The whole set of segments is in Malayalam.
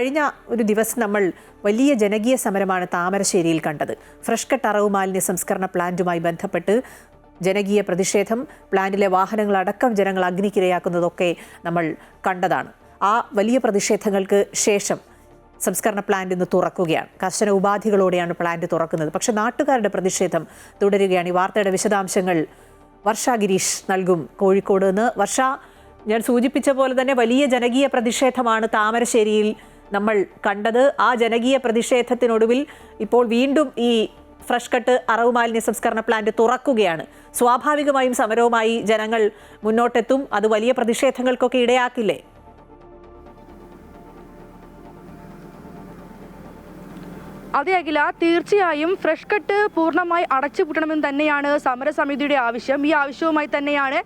കഴിഞ്ഞ ഒരു ദിവസം നമ്മൾ വലിയ ജനകീയ സമരമാണ് താമരശ്ശേരിയിൽ കണ്ടത്. ഫ്രഷ് കട്ട് അറവ് മാലിന്യ സംസ്കരണ പ്ലാന്റുമായി ബന്ധപ്പെട്ട് ജനകീയ പ്രതിഷേധം, പ്ലാന്റിലെ വാഹനങ്ങളടക്കം ജനങ്ങൾ അഗ്നിക്കിരയാക്കുന്നതൊക്കെ നമ്മൾ കണ്ടതാണ്. ആ വലിയ പ്രതിഷേധങ്ങൾക്ക് ശേഷം സംസ്കരണ പ്ലാന്റ് ഇന്ന് തുറക്കുകയാണ്. കർശന ഉപാധികളോടെയാണ് പ്ലാന്റ് തുറക്കുന്നത്. പക്ഷേ നാട്ടുകാരുടെ പ്രതിഷേധം തുടരുകയാണ്. ഈ വാർത്തയുടെ വിശദാംശങ്ങൾ വർഷ ഗിരീഷ് നൽകും കോഴിക്കോട് നിന്ന്. വർഷ, ഞാൻ സൂചിപ്പിച്ച പോലെ തന്നെ വലിയ ജനകീയ പ്രതിഷേധമാണ് താമരശ്ശേരിയിൽ നമ്മൾ കണ്ടത്. ആ ജനകീയ പ്രതിഷേധത്തിനൊടുവിൽ ഇപ്പോൾ വീണ്ടും ഈ ഫ്രഷ് കട്ട് അറവ് മാലിന്യ സംസ്കരണ പ്ലാന്റ് തുറക്കുകയാണ്. സ്വാഭാവികമായും സമരവുമായി ജനങ്ങൾ മുന്നോട്ടെത്തും. അത് വലിയ പ്രതിഷേധങ്ങൾക്കൊക്കെ ഇടയാക്കില്ലേ? അതെ അഖില, തീർച്ചയായും ഫ്രഷ് കട്ട് പൂർണ്ണമായി അടച്ചുപൂട്ടണമെന്ന് തന്നെയാണ് സമരസമിതിയുടെ ആവശ്യം. ഈ ആവശ്യവുമായി തന്നെയാണ്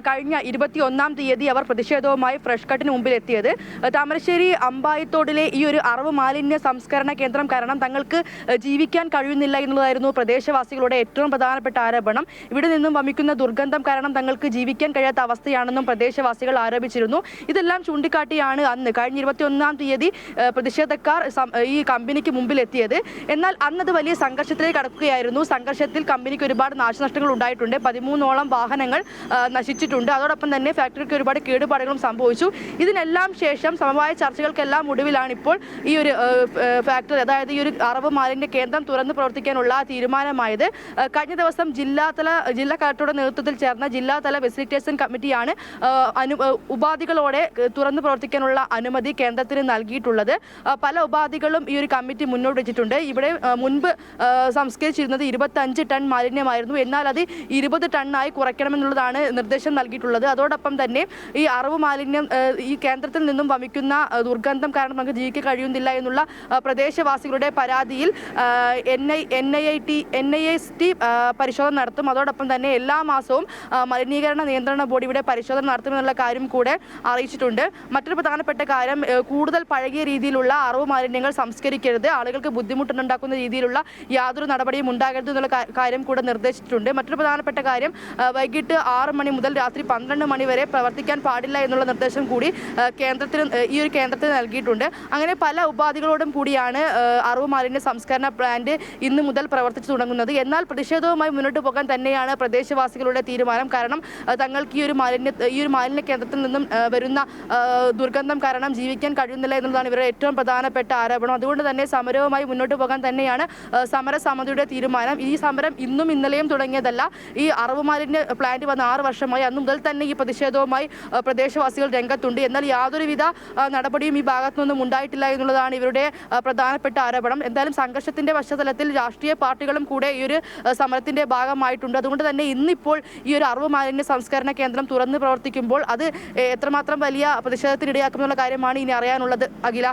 കഴിഞ്ഞ 21-ാം തീയതി അവർ പ്രതിഷേധവുമായി ഫ്രഷ് കട്ടിന് മുമ്പിൽ എത്തിയത്. താമരശ്ശേരി അമ്പായത്തോടിലെ ഈ ഒരു അറവ് മാലിന്യ സംസ്കരണ കേന്ദ്രം കാരണം തങ്ങൾക്ക് ജീവിക്കാൻ കഴിയുന്നില്ല എന്നുള്ളതായിരുന്നു പ്രദേശവാസികളുടെ ഏറ്റവും പ്രധാനപ്പെട്ട ആരോപണം. ഇവിടെ നിന്നും വമിക്കുന്ന ദുർഗന്ധം കാരണം തങ്ങൾക്ക് ജീവിക്കാൻ കഴിയാത്ത അവസ്ഥയാണെന്നും പ്രദേശവാസികൾ ആരോപിച്ചിരുന്നു. ഇതെല്ലാം ചൂണ്ടിക്കാട്ടിയാണ് അന്ന് കഴിഞ്ഞ 21-ാം തീയതി പ്രതിഷേധക്കാർ ഈ കമ്പനിക്ക് മുമ്പിൽ എത്തിയത്. എന്നാൽ അന്നത് വലിയ സംഘർഷത്തിലേക്ക് കടക്കുകയായിരുന്നു. സംഘർഷത്തിൽ കമ്പനിക്ക് ഒരുപാട് നാശനഷ്ടങ്ങൾ ഉണ്ടായിട്ടുണ്ട്. 13ഓളം വാഹനങ്ങൾ നശിച്ചിട്ടുണ്ട്. അതോടൊപ്പം തന്നെ ഫാക്ടറിക്ക് ഒരുപാട് കേടുപാടുകളും സംഭവിച്ചു. ഇതിനെല്ലാം ശേഷം സമവായ ചർച്ചകൾക്കെല്ലാം ഒടുവിലാണ് ഇപ്പോൾ ഈ ഒരു ഫാക്ടറി, അതായത് ഈ ഒരു അറവ് മാലിന്യ കേന്ദ്രം തുറന്ന് പ്രവർത്തിക്കാനുള്ള തീരുമാനമായത്. കഴിഞ്ഞ ദിവസം ജില്ലാ കളക്ടറുടെ നേതൃത്വത്തിൽ ചേർന്ന ജില്ലാതല ഫെസിലിറ്റേഷൻ കമ്മിറ്റിയാണ് ഉപാധികളോടെ തുറന്ന് പ്രവർത്തിക്കാനുള്ള അനുമതി കേന്ദ്രത്തിന് നൽകിയിട്ടുള്ളത്. പല ഉപാധികളും ഈ ഒരു കമ്മിറ്റി മുന്നോട്ട് വെച്ചിട്ടുണ്ട്. ഇവിടെ മുൻപ് സംസ്കരിച്ചിരുന്നത് 25 ടൺ മാലിന്യമായിരുന്നു. എന്നാൽ അത് 20 ടണ്ണായി കുറയ്ക്കണമെന്നുള്ളതാണ് നിർദ്ദേശം നൽകിയിട്ടുള്ളത്. അതോടൊപ്പം തന്നെ ഈ അറവ് മാലിന്യം ഈ കേന്ദ്രത്തിൽ നിന്നും വമിക്കുന്ന ദുർഗന്ധം കാരണം നമുക്ക് ജീവിക്കാൻ കഴിയുന്നില്ല എന്നുള്ള പ്രദേശവാസികളുടെ പരാതിയിൽ NIST പരിശോധന നടത്തും. അതോടൊപ്പം തന്നെ എല്ലാ മാസവും മലിനീകരണ നിയന്ത്രണ ബോർഡ് ഇവിടെ പരിശോധന നടത്തുമെന്നുള്ള കാര്യം കൂടെ അറിയിച്ചിട്ടുണ്ട്. മറ്റൊരു പ്രധാനപ്പെട്ട കാര്യം, കൂടുതൽ പഴകിയ രീതിയിലുള്ള അറവ് മാലിന്യങ്ങൾ സംസ്കരിക്കരുത്, ആളുകൾക്ക് ബുദ്ധിമുട്ടുണ്ടാക്കുന്ന രീതിയിലുള്ള യാതൊരു നടപടിയും ഉണ്ടാകരുത് എന്നുള്ള കാര്യം കൂടെ നിർദ്ദേശിച്ചിട്ടുണ്ട്. മറ്റൊരു പ്രധാനപ്പെട്ട കാര്യം, വൈകിട്ട് 6 മണി മുതൽ രാത്രി 12 മണി വരെ പ്രവർത്തിക്കാൻ പാടില്ല എന്നുള്ള നിർദ്ദേശം കൂടി ഈ ഒരു കേന്ദ്രത്തിന് നൽകിയിട്ടുണ്ട്. അങ്ങനെ പല ഉപാധികളോടും കൂടിയാണ് അറവ് മാലിന്യ സംസ്കരണ പ്ലാന്റ് ഇന്ന് മുതൽ പ്രവർത്തിച്ചു തുടങ്ങുന്നത്. എന്നാൽ പ്രതിഷേധവുമായി മുന്നോട്ട് പോകാൻ തന്നെയാണ് പ്രദേശവാസികളുടെ തീരുമാനം. കാരണം തങ്ങൾക്ക് ഈ ഒരു മാലിന്യ കേന്ദ്രത്തിൽ നിന്നും വരുന്ന ദുർഗന്ധം കാരണം ജീവിക്കാൻ കഴിയുന്നില്ല എന്നുള്ളതാണ് ഇവരുടെ ഏറ്റവും പ്രധാനപ്പെട്ട ആരോപണം. അതുകൊണ്ട് തന്നെ സമരവുമായി മുന്നോട്ട് പോകാൻ തന്നെയാണ് സമരസമിതിയുടെ തീരുമാനം. ഈ സമരം ഇന്നും ഇന്നലെയും തുടങ്ങിയതല്ല. ഈ അറവ് മാലിന്യ പ്ലാന്റ് വന്ന 6 വർഷമായി. അന്നു മുതൽ തന്നെ ഈ പ്രതിഷേധവുമായി പ്രദേശവാസികൾ രംഗത്തുണ്ട്. എന്നാൽ യാതൊരുവിധ നടപടിയും ഈ ഭാഗത്തു നിന്നും ഉണ്ടായിട്ടില്ല എന്നുള്ളതാണ് ഇവരുടെ പ്രധാനപ്പെട്ട ആരോപണം. എന്തായാലും സംഘർഷത്തിന്റെ പശ്ചാത്തലത്തിൽ രാഷ്ട്രീയ പാർട്ടികളും കൂടെ ഈ ഒരു സമരത്തിന്റെ ഭാഗമായിട്ടുണ്ട്. അതുകൊണ്ട് തന്നെ ഇന്നിപ്പോൾ ഈ ഒരു അറവ് മാലിന്യ സംസ്കരണ കേന്ദ്രം തുറന്ന് പ്രവർത്തിക്കുമ്പോൾ അത് എത്രമാത്രം വലിയ പ്രതിഷേധത്തിനിടയാക്കുമെന്നുള്ള കാര്യമാണ് ഇനി അറിയാനുള്ളത്. അഖില.